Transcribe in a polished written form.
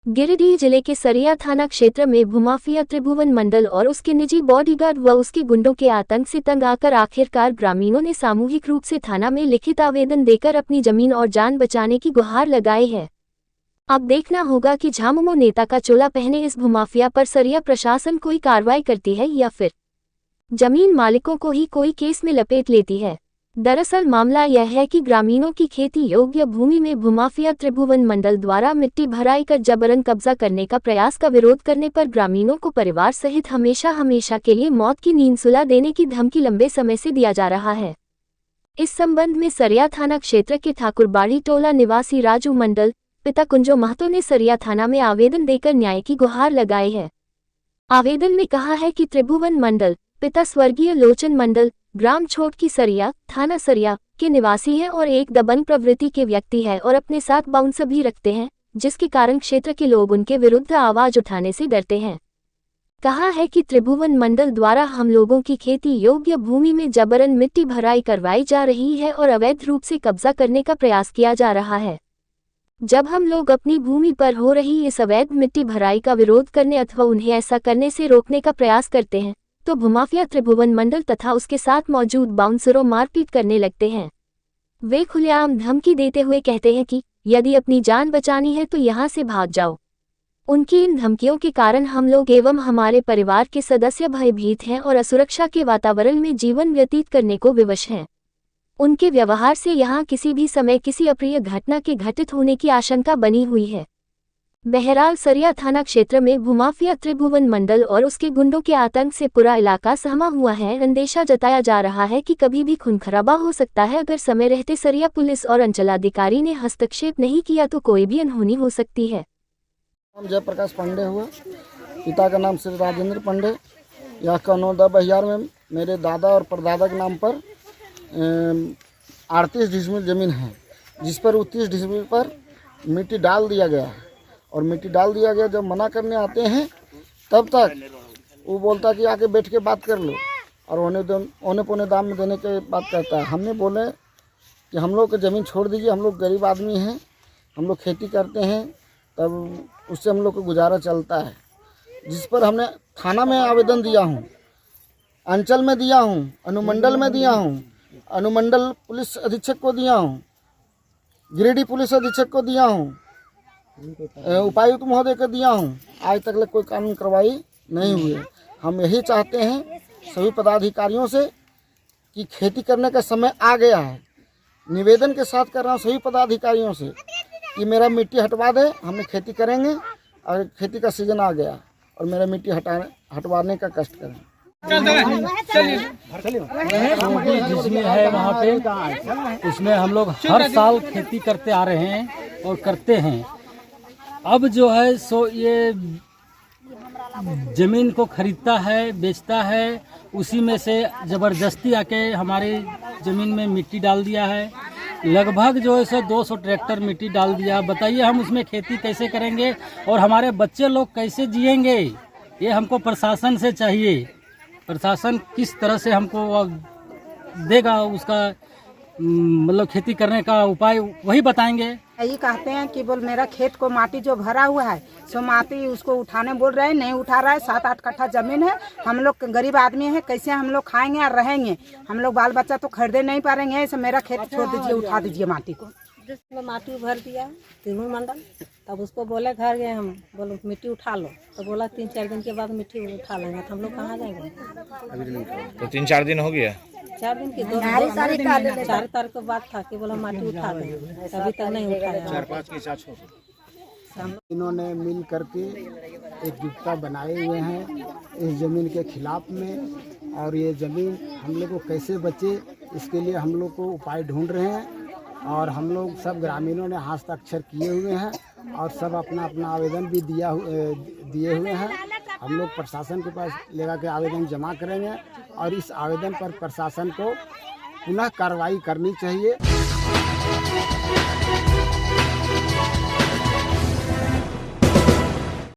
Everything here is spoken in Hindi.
गिरिडीह जिले के सरिया थाना क्षेत्र में भूमाफिया त्रिभुवन मंडल और उसके निजी बॉडीगार्ड व उसके गुंडों के आतंक से तंग आकर आखिरकार ग्रामीणों ने सामूहिक रूप से थाना में लिखित आवेदन देकर अपनी जमीन और जान बचाने की गुहार लगाई है। अब देखना होगा कि झामुमो नेता का चोला पहने इस भूमाफिया पर सरिया प्रशासन कोई कार्रवाई करती है या फिर जमीन मालिकों को ही कोई केस में लपेट लेती है। दरअसल मामला यह है कि ग्रामीणों की खेती योग्य भूमि में भूमाफिया त्रिभुवन मंडल द्वारा मिट्टी भराई कर जबरन कब्जा करने का प्रयास का विरोध करने पर ग्रामीणों को परिवार सहित हमेशा के लिए मौत की नींद सुला देने की धमकी लंबे समय से दिया जा रहा है। इस संबंध में सरिया थाना क्षेत्र के ठाकुरबाड़ी टोला निवासी राजू मंडल पिता कुंजो महतो ने सरिया थाना में आवेदन देकर न्याय की गुहार लगाई है। आवेदन में कहा है कि त्रिभुवन मंडल पिता स्वर्गीय लोचन मंडल ग्राम छोट की सरिया थाना सरिया के निवासी हैं और एक दबंग प्रवृत्ति के व्यक्ति है और अपने साथ बाउंसर भी रखते हैं, जिसके कारण क्षेत्र के लोग उनके विरुद्ध आवाज उठाने से डरते हैं। कहा है कि त्रिभुवन मंडल द्वारा हम लोगों की खेती योग्य भूमि में जबरन मिट्टी भराई करवाई जा रही है और अवैध रूप से कब्जा करने का प्रयास किया जा रहा है। जब हम लोग अपनी भूमि पर हो रही इस अवैध मिट्टी भराई का विरोध करने अथवा उन्हें ऐसा करने से रोकने का प्रयास करते हैं तो भूमाफिया त्रिभुवन मंडल तथा उसके साथ मौजूद बाउंसरों मारपीट करने लगते हैं। वे खुलेआम धमकी देते हुए कहते हैं कि यदि अपनी जान बचानी है तो यहाँ से भाग जाओ। उनकी इन धमकियों के कारण हम लोग एवं हमारे परिवार के सदस्य भयभीत हैं और असुरक्षा के वातावरण में जीवन व्यतीत करने को विवश हैं। उनके व्यवहार से यहाँ किसी भी समय किसी अप्रिय घटना के घटित होने की आशंका बनी हुई है। बहरहाल सरिया थाना क्षेत्र में भूमाफिया त्रिभुवन मंडल और उसके गुंडों के आतंक से पूरा इलाका सहमा हुआ है। अंदेशा जताया जा रहा है कि कभी भी खून खराबा हो सकता है। अगर समय रहते सरिया पुलिस और अंचलाधिकारी ने हस्तक्षेप नहीं किया तो कोई भी अनहोनी हो सकती है। नाम जयप्रकाश पांडे हुआ, पिता का नाम श्री राजेंद्र पांडे। यह कनौदा बहियार में मेरे दादा और परदादा के नाम पर 38 डिसमिल जमीन है, जिस पर 29 डिसमिल पर मिट्टी डाल दिया गया है। और मिट्टी डाल दिया गया, जब मना करने आते हैं तब तक वो बोलता कि आके बैठ के बात कर लो और औने पौने दाम में देने के बात कहता है। हमने बोले कि हम लोग को ज़मीन छोड़ दीजिए, हम लोग गरीब आदमी हैं, हम लोग खेती करते हैं, तब उससे हम लोग को गुजारा चलता है। जिस पर हमने थाना में आवेदन दिया हूँ, अंचल में दिया हूँ, अनुमंडल में दिया हूँ, अनुमंडल पुलिस अधीक्षक को दिया हूँ, गिरिडीह पुलिस अधीक्षक को दिया हूँ, उपायुक्त महोदय को दिया हूँ। आज तक कोई कानून कार्रवाई नहीं हुई है। हम यही चाहते हैं सभी पदाधिकारियों से कि खेती करने का समय आ गया है। निवेदन के साथ कर रहा हूँ सभी पदाधिकारियों से कि मेरा मिट्टी हटवा दे, हम खेती करेंगे और खेती का सीजन आ गया और मेरा मिट्टी हटवाने का कष्ट करें। जिसमें है वहाँ पे उसमें हम लोग हर साल खेती करते आ रहे हैं और करते हैं। अब जो है सो ये ज़मीन को खरीदता है, बेचता है, उसी में से ज़बरदस्ती आके हमारी ज़मीन में मिट्टी डाल दिया है। लगभग जो है सो 200 ट्रैक्टर मिट्टी डाल दिया। बताइए हम उसमें खेती कैसे करेंगे और हमारे बच्चे लोग कैसे जिएंगे? ये हमको प्रशासन से चाहिए। प्रशासन किस तरह से हमको देगा उसका मतलब खेती करने का उपाय वही बताएंगे। यही कहते हैं कि बोल मेरा खेत को माटी जो भरा हुआ है सो माटी उसको उठाने बोल रहे हैं, नहीं उठा रहा है। 7-8 कट्ठा जमीन है, हम लोग गरीब आदमी हैं, कैसे हम लोग खाएंगे और रहेंगे? हम लोग बाल बच्चा तो खरीदे नहीं पाएंगे। ऐसे मेरा खेत छोड़ दीजिए, उठा दीजिए माटी को। जिसमें माटी भर दिया त्रिभुवन मंडल, तब उसको बोले घर गए हम, बोलो मिट्टी उठा लो, तो बोला 3-4 दिन के बाद मिट्टी उठा लेंगे। तो हम लोग कहाँ जाएंगे? तो 3-4 दिन हो गया। 4 दिन की 4 तारीख को बात था कि बोला माटी उठा देंगे, अभी तक नहीं उठाया। 4-5 के साथ इन्होंने मिल करके एकजुटता बनाए हुए हैं इस ज़मीन के खिलाफ में, और ये ज़मीन हम लोग को कैसे बचे इसके लिए हम लोग को उपाय ढूंढ रहे हैं। और हम लोग सब ग्रामीणों ने हस्ताक्षर किए हुए हैं और सब अपना अपना आवेदन भी दिए हुए हैं। हम लोग प्रशासन के पास लेकर के आवेदन जमा करेंगे और इस आवेदन पर प्रशासन को पुनः कार्रवाई करनी चाहिए।